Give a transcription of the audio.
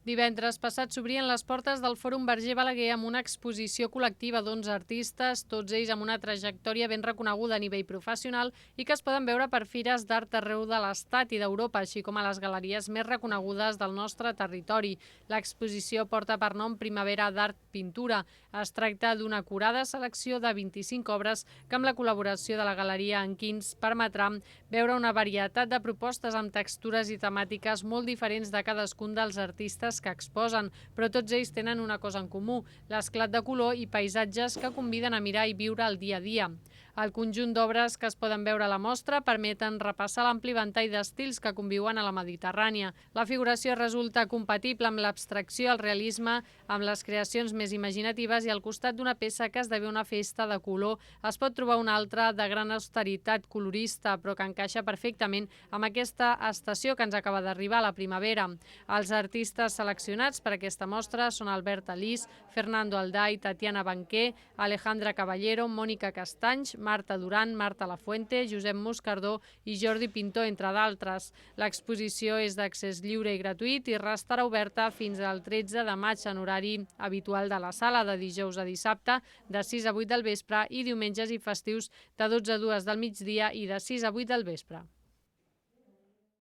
Divendres passat s'obrien les portes del Fòrum Verger Balaguer amb una exposició col·lectiva d'11 artistes, tots ells amb una trajectòria ben reconeguda a nivell professional i que es poden veure per fires d'art arreu de l'Estat i d'Europa, així com a les galeries més reconegudes del nostre territori. L'exposició porta per nom Primavera d'Art Pintura. Es tracta d'una acurada selecció de 25 obres que amb la col·laboració de la Galeria Enquins permetrà veure una varietat de propostes amb textures i temàtiques molt diferents de cadascun dels artistes que exposen, però tots ells tenen una cosa en comú, l'esclat de color i paisatges que conviden a mirar i viure el dia a dia. El conjunt d'obres que es poden veure a la mostra permeten repassar l'ampli ventall d'estils que conviuen a la Mediterrània. La figuració resulta compatible amb l'abstracció, el realisme, amb les creacions més imaginatives i al costat d'una peça que esdevé una festa de color es pot trobar una altra de gran austeritat colorista, però que encaixa perfectament amb aquesta estació que ens acaba d'arribar, la primavera. Els artistes seleccionats per aquesta mostra són Albert Alís, Fernando Alday, Tatiana Banquer, Alejandra Caballero, Mònica Castanys, Marta Duran, Marta Lafuente, Josep Moscardó i Jordi Pintor, entre d'altres. L'exposició és d'accés lliure i gratuït i restarà oberta fins al 13 de maig en horari habitual de la sala, de dijous a dissabte, de 6 a 8 del vespre i diumenges i festius de 12 a 2 del migdia i de 6 a 8 del vespre.